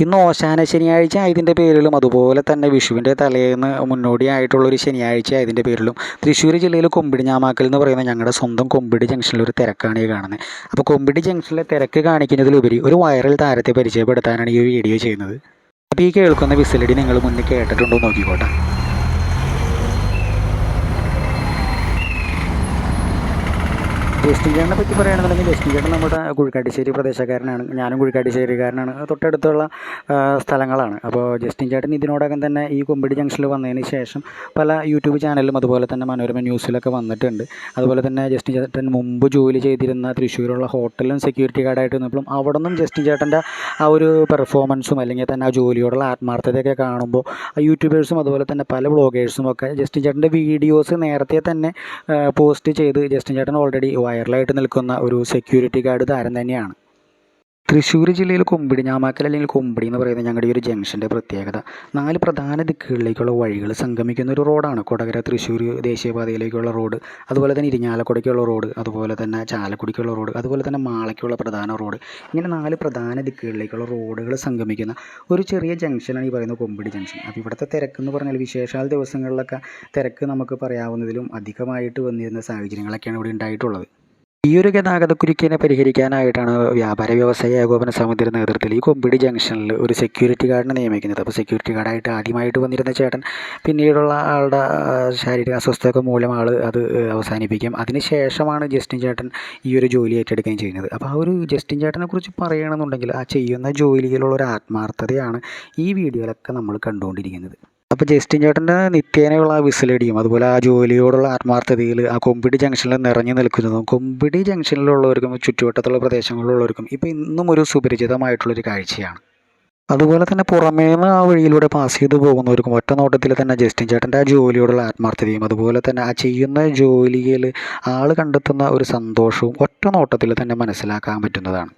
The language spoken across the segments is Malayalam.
ഇന്ന് ഓശാന ശനിയാഴ്ച ആയതിൻ്റെ പേരിലും അതുപോലെ തന്നെ വിഷുവിൻ്റെ തലേന്ന് മുന്നോടിയായിട്ടുള്ളൊരു ശനിയാഴ്ച ആയതിൻ്റെ പേരിലും തൃശ്ശൂർ ജില്ലയിൽ കൊമ്പിടി ഞാമാക്കൽ എന്ന് പറയുന്ന ഞങ്ങളുടെ സ്വന്തം കൊമ്പിടി ജംഗ്ഷനിലൊരു തിരക്കാണ് ഈ കാണുന്നത്. അപ്പോൾ കൊമ്പിടി ജംഗ്ഷനിലെ തിരക്ക് കാണിക്കുന്നതിലുപരി ഒരു വൈറൽ താരത്തെ പരിചയപ്പെടുത്താനാണ് ഈ ഒരു വീഡിയോ ചെയ്യുന്നത്. അപ്പോൾ ഈ കേൾക്കുന്ന വിസിലടി നിങ്ങൾ മുന്നേ കേട്ടിട്ടുണ്ടോ നോക്കിക്കോട്ടെ. ജസ്റ്റിൻ ചേട്ടനെ പറ്റി പറയുകയാണെന്നുണ്ടെങ്കിൽ ജസ്റ്റിൻ ചേട്ടൻ നമ്മുടെ കുഴിക്കാട്ടിശ്ശേരി പ്രദേശക്കാരനാണ്. ഞാനും കുഴിക്കാട്ടിശ്ശേരിക്കാരനാണ്. തൊട്ടടുത്തുള്ള സ്ഥലങ്ങളാണ്. അപ്പോൾ ജസ്റ്റിൻ ചേട്ടൻ ഇതിനോടകം തന്നെ ഈ കൊമ്പിടി ജംഗ്ഷനിൽ വന്നതിന് ശേഷം പല യൂട്യൂബ് ചാനലിലും അതുപോലെ തന്നെ മനോരമ ന്യൂസിലൊക്കെ വന്നിട്ടുണ്ട്. അതുപോലെ തന്നെ ജസ്റ്റിൻ ചേട്ടൻ മുമ്പ് ജോലി ചെയ്തിരുന്ന തൃശ്ശൂരുള്ള ഹോട്ടലിലും സെക്യൂരിറ്റി ഗാർഡായിട്ട് നിന്നപ്പോഴും അവിടെ നിന്നും ജസ്റ്റിൻ ചേട്ടൻ്റെ ആ ഒരു പെർഫോമൻസും അല്ലെങ്കിൽ തന്നെ ആ ജോലിയോടുള്ള ആത്മാർത്ഥതയൊക്കെ കാണുമ്പോൾ യൂട്യൂബേഴ്സും അതുപോലെ തന്നെ പല വ്ളോഗേഴ്സും ഒക്കെ ജസ്റ്റിൻ ചേട്ടൻ്റെ വീഡിയോസ് നേരത്തെ തന്നെ പോസ്റ്റ് ചെയ്ത് ജസ്റ്റിൻ ചേട്ടൻ ഓൾറെഡി വൈറലായിട്ട് നിൽക്കുന്ന ഒരു സെക്യൂരിറ്റി ഗാർഡ് താരം തന്നെയാണ്. തൃശ്ശൂർ ജില്ലയിൽ കൊമ്പിടി ഞാമാക്കൽ അല്ലെങ്കിൽ കൊമ്പിടി എന്ന് പറയുന്നത് ഞങ്ങളുടെ ഈ ഒരു ജംഗ്ഷൻ്റെ പ്രത്യേകത 4 പ്രധാന ദിക്കുകളിലേക്കുള്ള വഴികൾ സംഗമിക്കുന്ന ഒരു റോഡാണ്. കൊടകര തൃശ്ശൂർ ദേശീയപാതയിലേക്കുള്ള റോഡ്, അതുപോലെ തന്നെ ഇരിങ്ങാലക്കുടയ്ക്കുള്ള റോഡ്, അതുപോലെ തന്നെ ചാലക്കുടിക്കുള്ള റോഡ്, അതുപോലെ തന്നെ മാളയ്ക്കുള്ള പ്രധാന റോഡ്. ഇങ്ങനെ 4 പ്രധാന ദിക്കുകളിലേക്കുള്ള റോഡുകൾ സംഗമിക്കുന്ന ഒരു ചെറിയ ജംഗ്ഷനാണ് ഈ പറയുന്ന കൊമ്പിടി ജംഗ്ഷൻ. അപ്പോൾ ഇവിടുത്തെ തിരക്കെന്ന് പറഞ്ഞാൽ വിശേഷാൽ ദിവസങ്ങളിലൊക്കെ തിരക്ക് നമുക്ക് പറയാവുന്നതിലും അധികമായിട്ട് വന്നിരുന്ന സാഹചര്യങ്ങളൊക്കെയാണ് ഇവിടെ ഉണ്ടായിട്ടുള്ളത്. ഈ ഒരു ഗതാഗതക്കുരുക്കിനെ പരിഹരിക്കാനായിട്ടാണ് വ്യാപാര വ്യവസായ ഏകോപന സമിതിയുടെ നേതൃത്വത്തിൽ ഈ കൊമ്പിടി ജംഗ്ഷനിൽ ഒരു സെക്യൂരിറ്റി ഗാർഡിനെ നിയമിക്കുന്നത്. അപ്പോൾ സെക്യൂരിറ്റി ഗാർഡായിട്ട് ആദ്യമായിട്ട് വന്നിരുന്ന ചേട്ടൻ പിന്നീടുള്ള ആളുടെ ശാരീരിക അസ്വസ്ഥതയൊക്കെ മൂലം അത് അവസാനിപ്പിക്കും. അതിനുശേഷമാണ് ജസ്റ്റിൻ ചേട്ടൻ ഈ ഒരു ജോലി ഏറ്റെടുക്കുകയും ചെയ്യുന്നത്. അപ്പോൾ ആ ഒരു ജസ്റ്റിൻ ചേട്ടനെ കുറിച്ച് പറയുകയാണെന്നുണ്ടെങ്കിൽ ആ ചെയ്യുന്ന ജോലിയിലുള്ള ഒരു ആത്മാർത്ഥതയാണ് ഈ വീഡിയോയിലൊക്കെ നമ്മൾ കണ്ടുകൊണ്ടിരിക്കുന്നത്. അപ്പോൾ ജസ്റ്റിൻ ചേട്ടൻ്റെ നിത്യേനയുള്ള ആ വിസിലടിയും അതുപോലെ ആ ജോലിയോടുള്ള ആത്മാർത്ഥതയിൽ ആ കൊമ്പിടി ജംഗ്ഷനിൽ നിറഞ്ഞു നിൽക്കുന്നതും കൊമ്പിടി ജംഗ്ഷനിലുള്ളവർക്കും ചുറ്റുവട്ടത്തുള്ള പ്രദേശങ്ങളിലുള്ളവർക്കും ഇപ്പോൾ ഇന്നും ഒരു സുപരിചിതമായിട്ടുള്ളൊരു കാഴ്ചയാണ്. അതുപോലെ തന്നെ പുറമേ നിന്ന് ആ വഴിയിലൂടെ പാസ് ചെയ്ത് പോകുന്നവർക്കും ഒറ്റ നോട്ടത്തിൽ തന്നെ ജസ്റ്റിൻ ചേട്ടൻ്റെ ആ ജോലിയോടുള്ള ആത്മാർത്ഥതയും അതുപോലെ തന്നെ ആ ചെയ്യുന്ന ജോലിയിൽ ആൾ കണ്ടെത്തുന്ന ഒരു സന്തോഷവും ഒറ്റ നോട്ടത്തിൽ തന്നെ മനസ്സിലാക്കാൻ പറ്റുന്നതാണ്.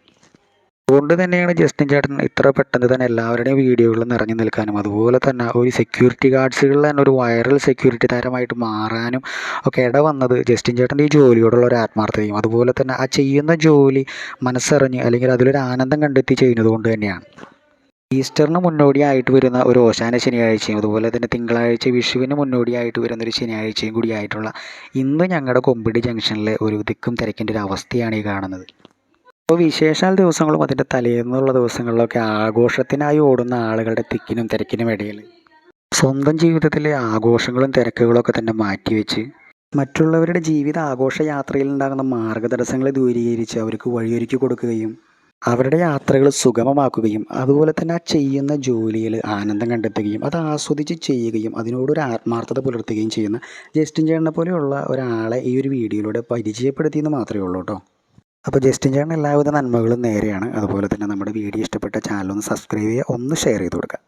അതുകൊണ്ട് തന്നെയാണ് ജസ്റ്റിൻ ചേട്ടൻ ഇത്ര പെട്ടെന്ന് തന്നെ എല്ലാവരുടെയും വീഡിയോകളിൽ നിറഞ്ഞു നിൽക്കാനും അതുപോലെ തന്നെ ഒരു സെക്യൂരിറ്റി ഗാർഡ്സുകളിൽ തന്നെ ഒരു വൈറൽ സെക്യൂരിറ്റി താരമായിട്ട് മാറാനും ഒക്കെ ഇടവന്നത് ജസ്റ്റിൻ ചേട്ടൻ്റെ ഈ ജോലിയോടുള്ള ഒരു ആത്മാർത്ഥതയും അതുപോലെ തന്നെ ആ ചെയ്യുന്ന ജോലി മനസ്സറിഞ്ഞ് അല്ലെങ്കിൽ അതിലൊരു ആനന്ദം കണ്ടെത്തി ചെയ്യുന്നത് കൊണ്ട് തന്നെയാണ്. ഈസ്റ്ററിന് മുന്നോടിയായിട്ട് വരുന്ന ഒരു ഓശാന ശനിയാഴ്ചയും അതുപോലെ തന്നെ തിങ്കളാഴ്ച വിഷുവിന് മുന്നോടിയായിട്ട് വരുന്നൊരു ശനിയാഴ്ചയും കൂടിയായിട്ടുള്ള ഇന്ന് ഞങ്ങളുടെ കൊമ്പിടി ജംഗ്ഷനിലെ ഒരു തിക്കും തിരക്കിൻ്റെ ഒരു അവസ്ഥയാണ് ഈ കാണുന്നത്. അപ്പോൾ വിശേഷാൽ ദിവസങ്ങളും അതിൻ്റെ തലേന്നുള്ള ദിവസങ്ങളിലൊക്കെ ആഘോഷത്തിനായി ഓടുന്ന ആളുകളുടെ തിക്കിനും തിരക്കിനും ഇടയിൽ സ്വന്തം ജീവിതത്തിലെ ആഘോഷങ്ങളും തിരക്കുകളൊക്കെ തന്നെ മാറ്റിവെച്ച് മറ്റുള്ളവരുടെ ജീവിത ആഘോഷ യാത്രയിൽ ഉണ്ടാകുന്ന മാർഗതടസ്സങ്ങളെ ദൂരീകരിച്ച് അവർക്ക് വഴിയൊരുക്കി കൊടുക്കുകയും അവരുടെ യാത്രകൾ സുഗമമാക്കുകയും അതുപോലെ തന്നെ ആ ചെയ്യുന്ന ജോലിയിൽ ആനന്ദം കണ്ടെത്തുകയും അത് ആസ്വദിച്ച് ചെയ്യുകയും അതിനോടൊരു ആത്മാർത്ഥത പുലർത്തുകയും ചെയ്യുന്ന ജസ്റ്റിൻ ചേട്ടനെ പോലെയുള്ള ഒരാളെ ഈ ഒരു വീഡിയോയിലൂടെ പരിചയപ്പെടുത്തിയെന്ന് മാത്രമേ ഉള്ളൂ കേട്ടോ. അപ്പോൾ ജസ്റ്റിൻ ചേട്ടൻ എല്ലാവിധ നന്മകളും നേരെയാണ്. അതുപോലെ തന്നെ നമ്മുടെ വീഡിയോ ഇഷ്ടപ്പെട്ട ചാനൽ ഒന്ന് സബ്സ്ക്രൈബ് ചെയ്യുക, ഒന്ന് ഷെയർ ചെയ്ത് കൊടുക്കുക.